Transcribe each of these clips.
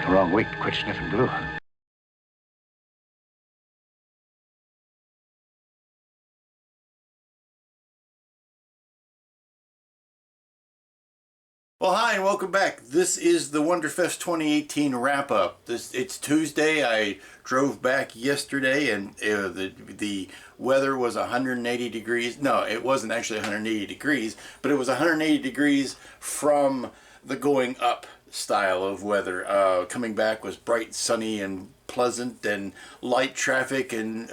Wrong week to quit sniffing glue. Well, hi and welcome back. This is the Wonderfest 2018 wrap-up. It's Tuesday. I drove back yesterday, and the weather was 180 degrees. No, it wasn't actually 180 degrees, but it was 180 degrees from the going up style of weather. Coming back was bright, sunny, and pleasant, and light traffic, and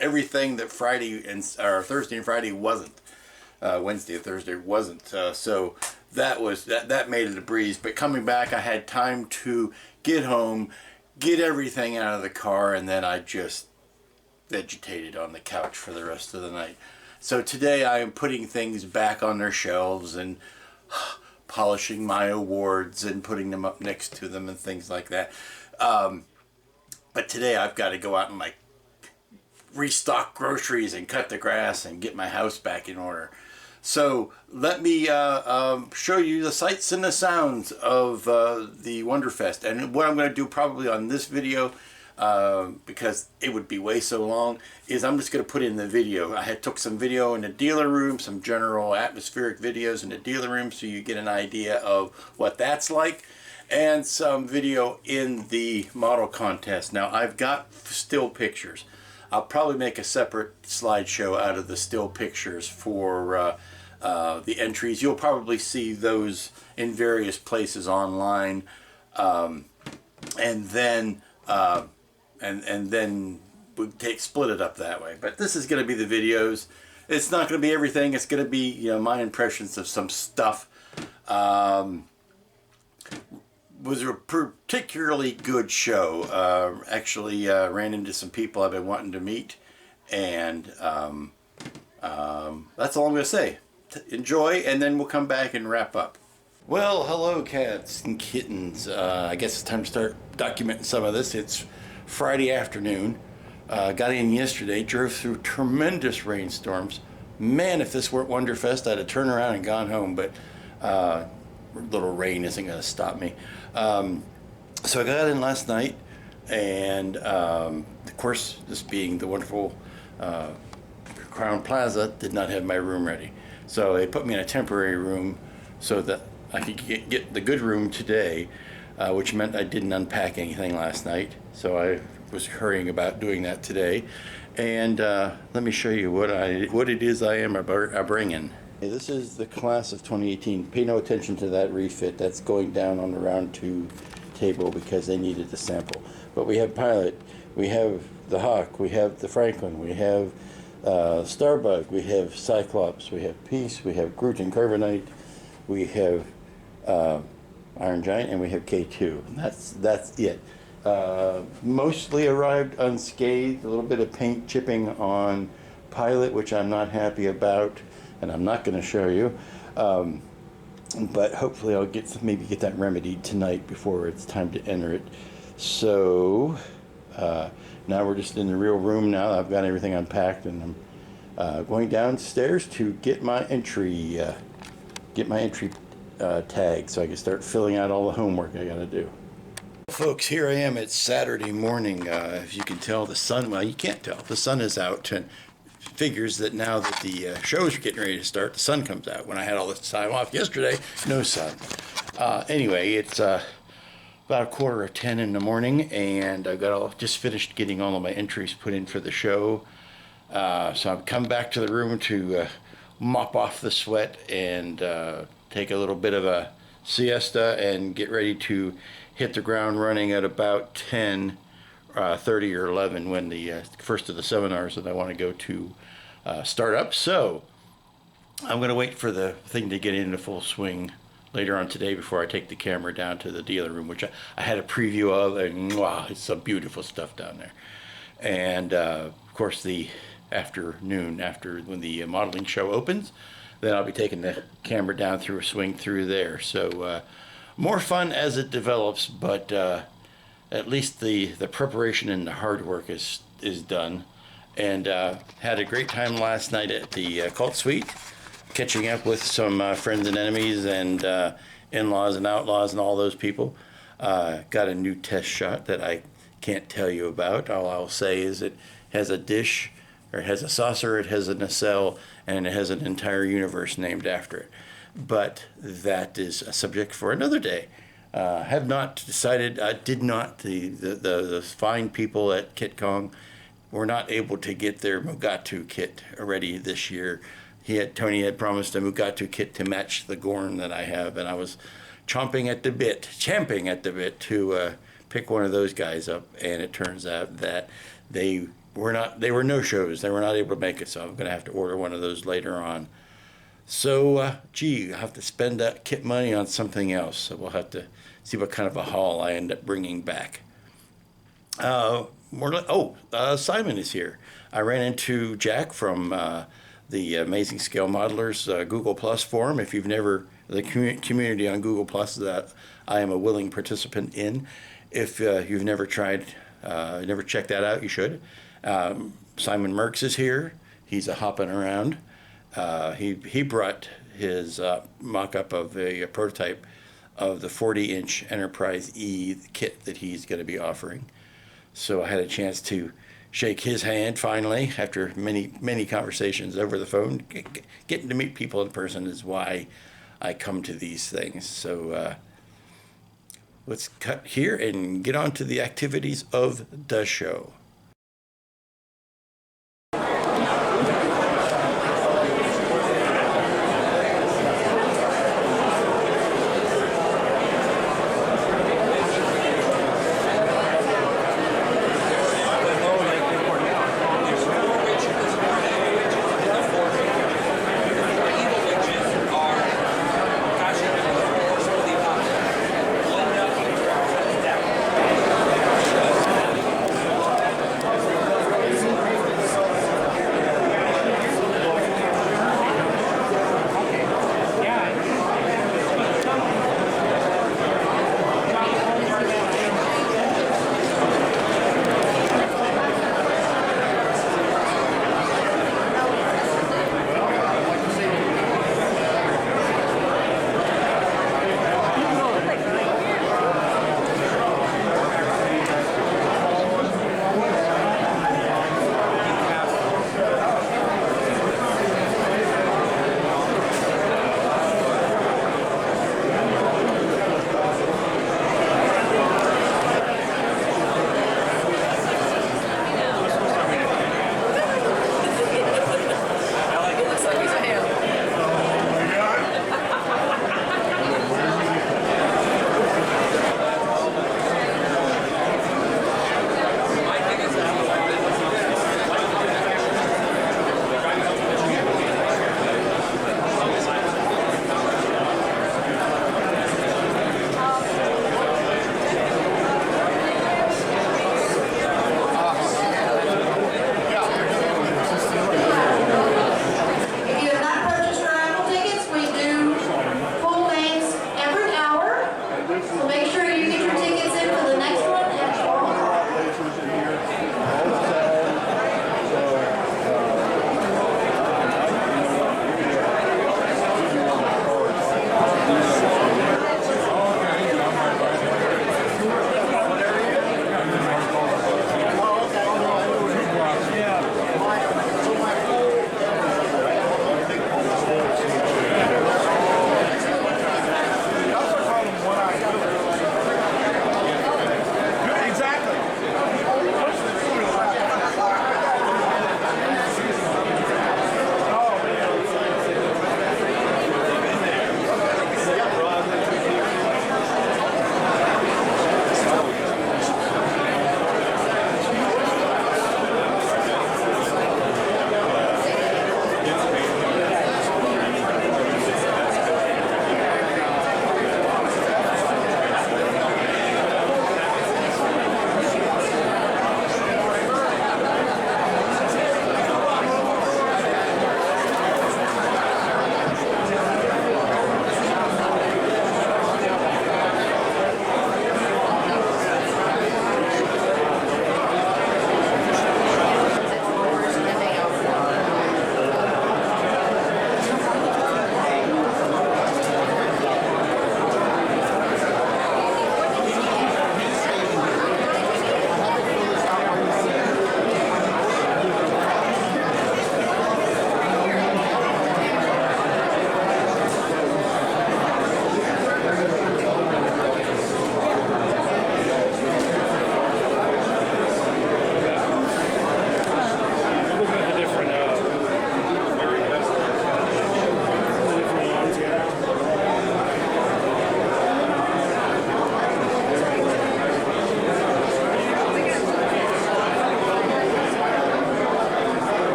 everything that Thursday and Friday wasn't. Wednesday and Thursday wasn't. So that made it a breeze. But coming back, I had time to get home, get everything out of the car, and then I just vegetated on the couch for the rest of the night. So today I am putting things back on their shelves and polishing my awards and putting them up next to them and things like that. But today I've got to go out and restock groceries and cut the grass and get my house back in order. So let me show you the sights and the sounds of the Wonderfest. And what I'm going to do probably on this video, because it would be way so long, is I'm just going to put in the video. I took some video in the dealer room, some general atmospheric videos in the dealer room, so you get an idea of what that's like, and some video in the model contest. Now I've got still pictures. I'll probably make a separate slideshow out of the still pictures for the entries. You'll probably see those in various places online, and then we split it up that way. But this is going to be the videos. It's not going to be everything. It's going to be my impressions of some stuff. Was a particularly good show. Actually ran into some people I've been wanting to meet, and that's all I'm going to say. Enjoy, and then we'll come back and wrap up. Well, hello cats and kittens. I guess it's time to start documenting some of this. It's Friday afternoon. Got in yesterday, drove through tremendous rainstorms. Man, if this weren't Wonderfest, I'd have turned around and gone home, but little rain isn't going to stop me. So I got in last night, and of course, this being the wonderful Crown Plaza, did not have my room ready. So they put me in a temporary room so that I could get the good room today, which meant I didn't unpack anything last night. So I was hurrying about doing that today. And let me show you what it is I am bringing. Hey, this is the class of 2018. Pay no attention to that refit. That's going down on the round 2 table because they needed a sample. But we have Pilot, we have the Hawk, we have the Franklin, we have Starbug, we have Cyclops, we have Peace, we have Groot and Carbonite, we have Iron Giant, and we have K2. That's it. Mostly arrived unscathed. A little bit of paint chipping on Pilot, which I'm not happy about, and I'm not going to show you. But hopefully I'll maybe get that remedied tonight before it's time to enter it. So now we're just in the real room now. I've got everything unpacked, and I'm going downstairs to get my entry tag so I can start filling out all the homework I got to do. Folks, here I am. It's Saturday morning. If you can tell, the sun, well, you can't tell. The sun is out, and figures that now that the shows are getting ready to start, the sun comes out. When I had all this time off yesterday, no sun. Anyway, it's about 9:45 in the morning, and I've just finished getting all of my entries put in for the show. So I've come back to the room to mop off the sweat and take a little bit of a siesta and get ready to hit the ground running at about 10:30 or 11 when the first of the seminars that I want to go to start up. So I'm going to wait for the thing to get into full swing later on today before I take the camera down to the dealer room, which I had a preview of, and wow, it's some beautiful stuff down there. And of course, the afternoon after when the modeling show opens, then I'll be taking the camera down through a swing through there. So more fun as it develops, but at least the preparation and the hard work is done. And had a great time last night at the Cult Suite, catching up with some friends and enemies and in-laws and outlaws and all those people. Got a new test shot that I can't tell you about. All I'll say is it has a dish, or it has a saucer, it has a nacelle, and it has an entire universe named after it. But that is a subject for another day. Have not decided. Did not. The fine people at KitKong were not able to get their Mugatu kit ready this year. Tony had promised a Mugatu kit to match the Gorn that I have, and I was champing at the bit to pick one of those guys up. And it turns out that they were no shows. They were not able to make it, so I'm going to have to order one of those later on. So, gee, I have to spend that kit money on something else. So we'll have to see what kind of a haul I end up bringing back. Simon is here. I ran into Jack from the Amazing Scale Modelers Google Plus forum. If you've never, the community on Google Plus that I am a willing participant in. If you've never never checked that out, you should. Simon Merks is here. He's a hopping around. He brought his mock-up of a prototype of the 40-inch Enterprise E kit that he's going to be offering. So I had a chance to shake his hand finally after many conversations over the phone. Getting to meet people in person is why I come to these things. So let's cut here and get on to the activities of the show.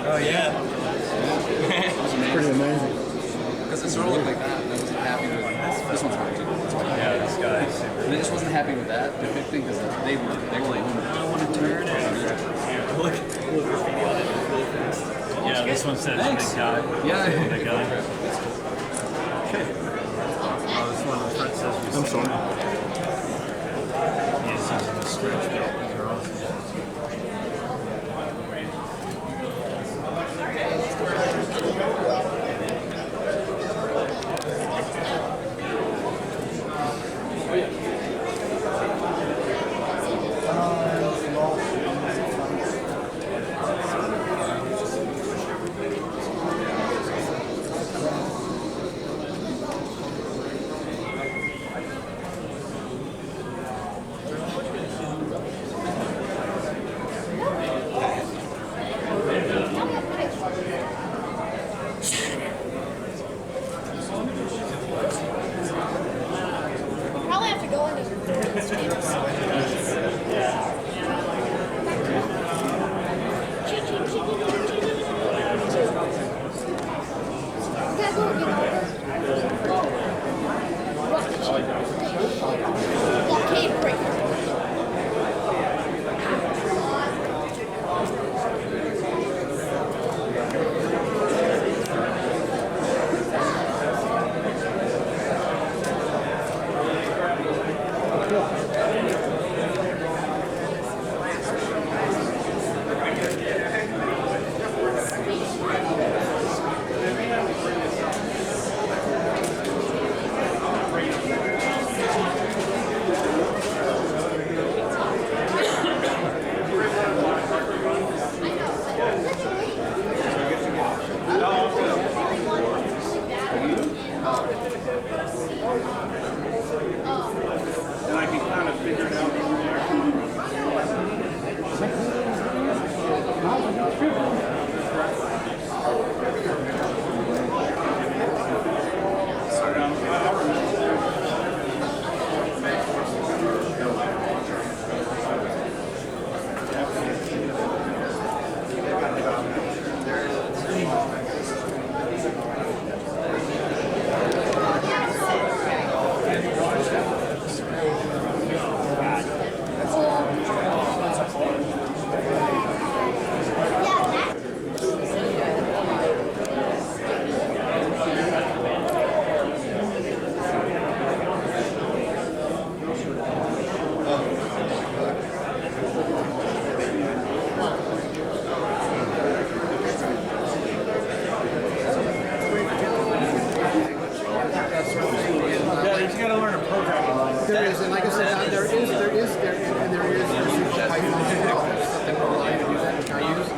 Oh yeah. It's pretty amazing. Because it sort of looked like that, and I wasn't happy with this one's hard too. Yeah, this guy. And I just wasn't happy with that. The big thing is that they were like, I don't want to turn it. Look graffiti on it really fast. Yeah, this one says Thanks. big guy. Yeah. Big guy. Oh, this one on the front says I'm sorry. Yes, he's in the stretch belt. These are awesome. Probably have to go into blockade breaker. And I can kind of figure it out from there. Yeah, you just gotta learn a programming. There is, and like I said, there is Python something online to use that, which I use.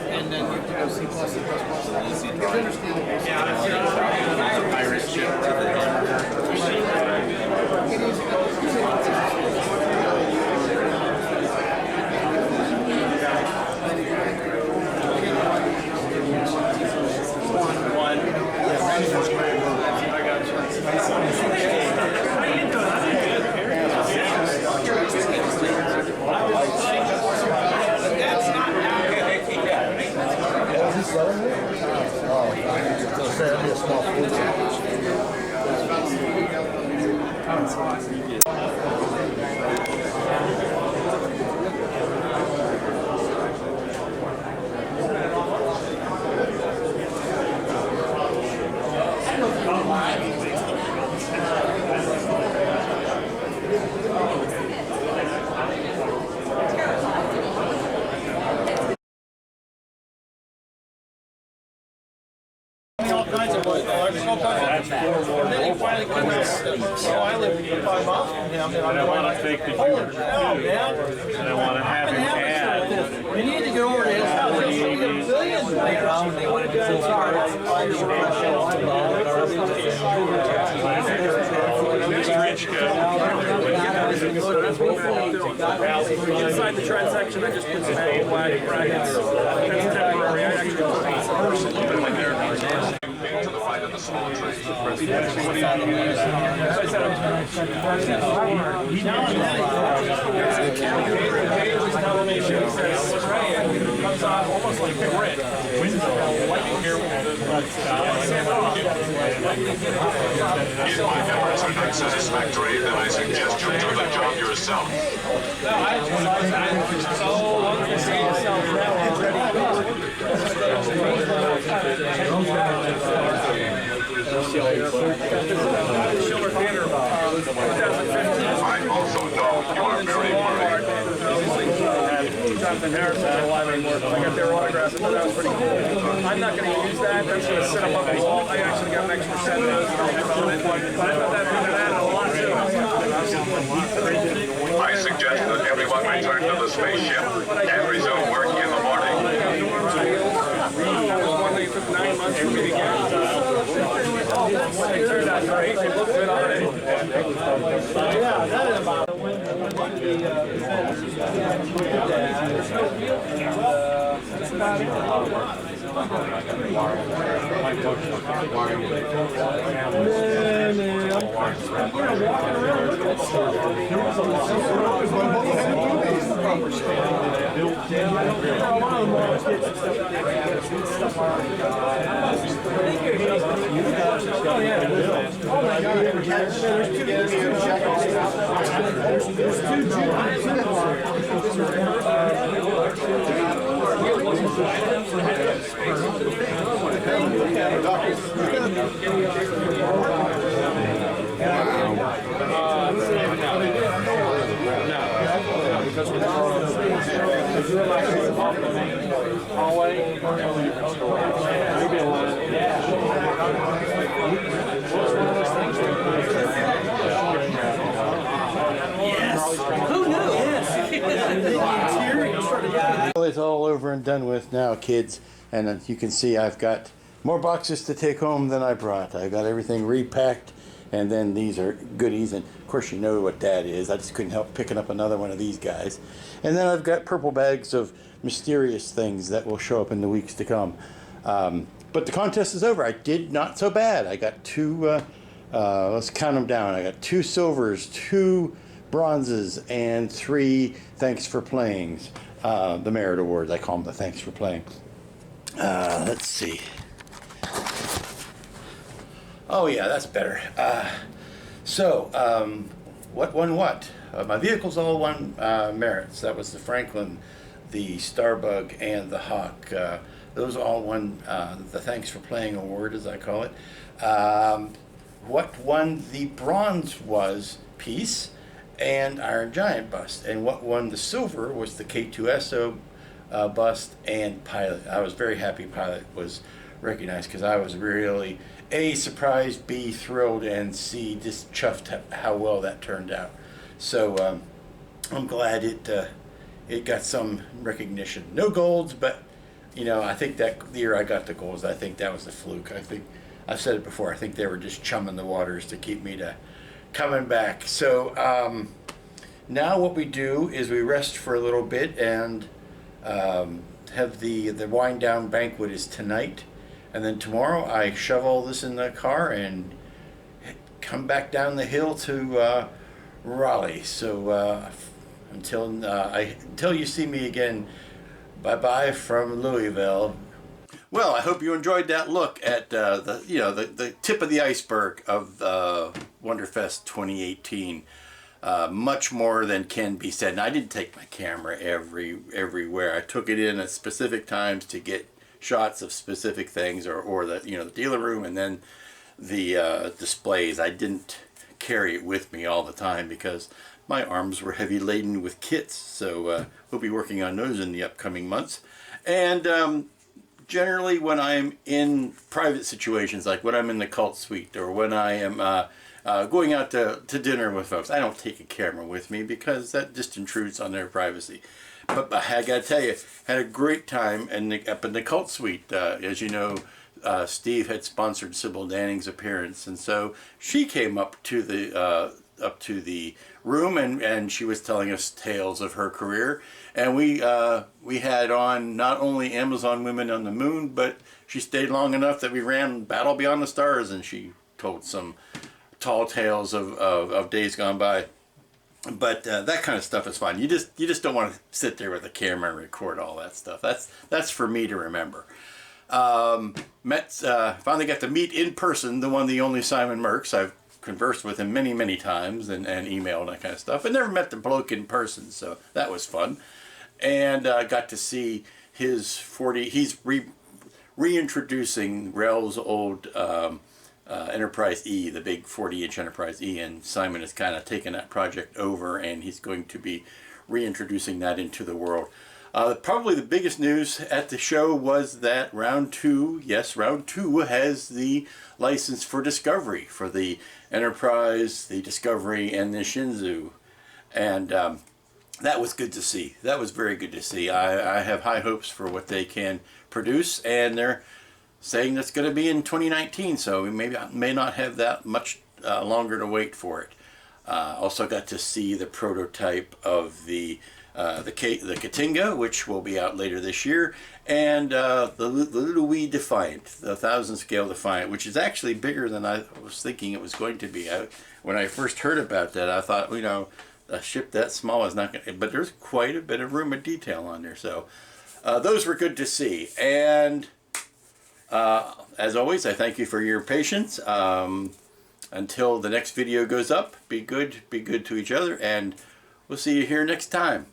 And then you know C++, C++. You understand the basics. Yeah, pirate ship to the It is. one. I got you. That's four more Then he finally came out. So I live 5 miles from him. And And I want to take the Jupiter too, and I want to have him add. we need to go over to his house. He's got a billion playground. They want to do it Inside the transaction, I just put some old black brackets. That's temporary. I actually To the right of the small train. comes on almost like a grid. If my efforts are not satisfactory, then I suggest you do the job yourself. I also know you are very worried. Jonathan Harris isn't alive anymore, so I got their autographs, but that was pretty cool. I'm not going to use that. That's going to sit up on the wall. I actually got an extra set of those on it. But I thought that added a lot too. I suggest that everyone return to the spaceship and resume work in the morning. That was one that took 9 months for me to get. It turned out great. It looked good on it. Yeah, that is about Well, it's all over and done with now, kids, and you can see I've got more boxes to take home than I brought. I got everything repacked, and then these are goodies, and of course you know what that is. I just couldn't help picking up another one of these guys. And then I've got purple bags of mysterious things that will show up in the weeks to come. But the contest is over. I did not so bad. I got two, let's count them down. I got 2 silvers, 2 bronzes, and 3 thanks for playings. The merit awards, I call them the thanks for playing. Let's see. Oh yeah, that's better. What won what? My vehicles all won merits. That was the Franklin, the Starbug, and the Hawk. Those all won the thanks for playing award, as I call it. What won the bronze was Peace and Iron Giant bust, and what won the silver was the K2SO bust and Pilot. I was very happy Pilot was recognized because I was really A, surprised, B, thrilled, and C, just chuffed how well that turned out. So I'm glad it got some recognition. No golds, but you know, I think that the year I got the golds, I think that was a fluke. I think I've said it before. I think they were just chumming the waters to keep me to coming back. So now what we do is we rest for a little bit and have the wind down banquet is tonight, and then tomorrow I shove all this in the car and come back down the hill to Raleigh. So until you see me again, bye bye from Louisville. Well, I hope you enjoyed that look at the tip of the iceberg of Wonderfest 2018. Much more than can be said. And I didn't take my camera everywhere. I took it in at specific times to get shots of specific things, or the the dealer room, and then the displays. I didn't carry it with me all the time because my arms were heavy laden with kits. So we'll be working on those in the upcoming months. And generally when I'm in private situations, like when I'm in the cult suite or when I am going out to dinner with folks, I don't take a camera with me because that just intrudes on their privacy. But I gotta tell you, had a great time up in the cult suite. As you know, Steve had sponsored Sybil Danning's appearance, and so she came up to the room, and she was telling us tales of her career. And we had on not only Amazon Women on the Moon, but she stayed long enough that we ran Battle Beyond the Stars, and she told some tall tales of days gone by. But that kind of stuff is fun. You just don't want to sit there with a camera and record all that stuff. That's for me to remember. Finally got to meet in person the only Simon Merckx. I've conversed with him many times and emailed and that kind of stuff. I never met the bloke in person, so that was fun. And got to see his 40. He's reintroducing Rel's old Enterprise E, the big 40-inch Enterprise E, and Simon has kind of taken that project over, and he's going to be reintroducing that into the world. Probably the biggest news at the show was that round 2, yes, round 2 has the license for Discovery, for the Enterprise, the Discovery, and the Shenzhou. And that was good to see. That was very good to see. I have high hopes for what they can produce, and they're saying that's going to be in 2019, so we may not have that much longer to wait for it. Also got to see the prototype of the Katinga, which will be out later this year, and the little wee Defiant, the 1,000 scale Defiant, which is actually bigger than I was thinking it was going to be. When I first heard about that, I thought, a ship that small is not going to, but there's quite a bit of room and detail on there, so those were good to see. And as always, I thank you for your patience. Until the next video goes up, be good to each other, and we'll see you here next time.